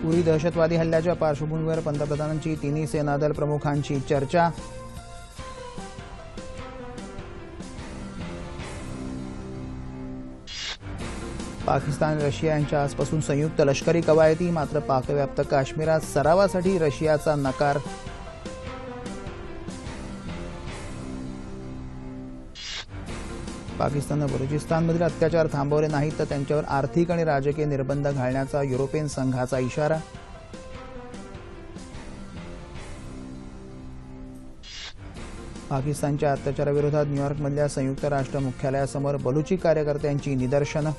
उरी दहशतवादी हल्ल्याच्या पार्श्वभूमीवर पंतप्रधानांची तिन्ही सेनादल प्रमुखांची चर्चा। पाकिस्तान रशिया यांच्या आजपासून संयुक्त लष्करी कवायती, मात्र पाकव्याप्त काश्मीरात सरावासाठी रशियाचा नकार। पाकिस्तानने बलुचिस्तानमधील अत्याचार थांबवले नाहीत तर त्यांच्यावर आर्थिक आणि राजकीय निर्बंध घालण्याचा युरोपियन संघाचा इशारा। पाकिस्तानच्या अत्याचाराविरोधात न्यूयॉर्कमधल्या संयुक्त राष्ट्र मुख्यालयासमोर बलुची कार्यकर्त्यांची निदर्शनं।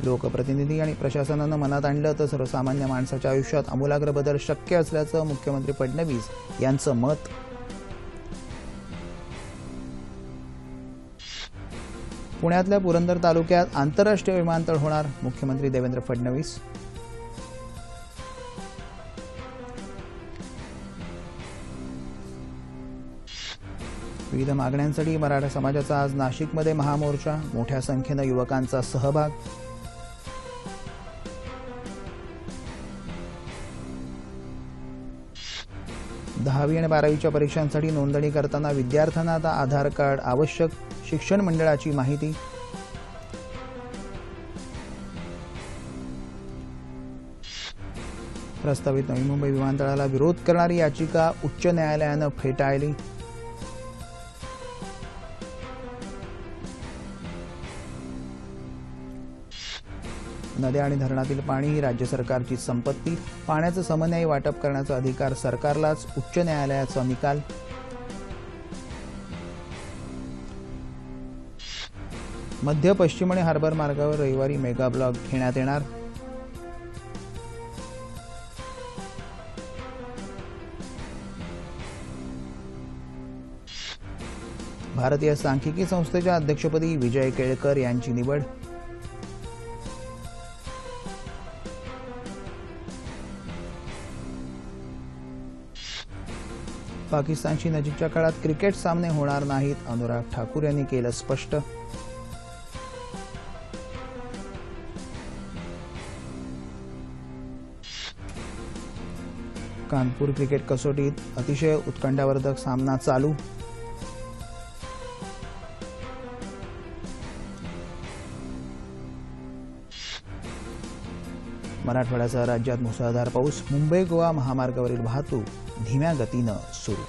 लोकप्रतिनिधी आणि प्रशासनानं मनात आणलं तर सर्वसामान्य माणसाच्या आयुष्यात आमूलाग्र बदल शक्य असल्याचं मुख्यमंत्री फडणवीस यांचं मत। पुण्यातल्या पुरंदर तालुक्यात आंतरराष्ट्रीय विमानतळ होणार, मुख्यमंत्री देवेंद्र फडणवीस। विविध मागण्यांसाठी मराठा समाजाचा आज नाशिकमध्ये महामोर्चा, मोठ्या संख्येनं युवकांचा सहभाग। 10वी आणि 12वीच्या परीक्षांसाठी नोंदणी करताना विद्यार्थ्यांना आता आधार कार्ड आवश्यक, शिक्षण मंडळाची माहिती। प्रस्तावित नवी मुंबई विमानतळाला विरोध करणारी याचिका उच्च न्यायालयानं फेटाळली। नद्या आणि धरणातील पाणी ही राज्य सरकारची संपत्ती, पाण्याचं समन्वयी वाटप करण्याचा अधिकार सरकारलाच, उच्च न्यायालयाचा निकाल। मध्य पश्चिम आणि हार्बर मार्गावर रविवारी मेगा ब्लॉक घेण्यात येणार। भारतीय सांख्यिकी संस्थेच्या अध्यक्षपदी विजय केळकर यांची निवड। पाकिस्तानशी नजीकच्या काळात क्रिकेट सामने होणार नाहीत, अनुराग ठाकूर यांनी केलं स्पष्ट। कानपूर क्रिकेट कसोटीत अतिशय उत्कंठावर्धक सामना चालू। मराठवाड्यासह राज्यात मुसळधार पाऊस, मुंबई गोवा महामार्गावरील वाहतूक धीम्या गतीनं सुरू।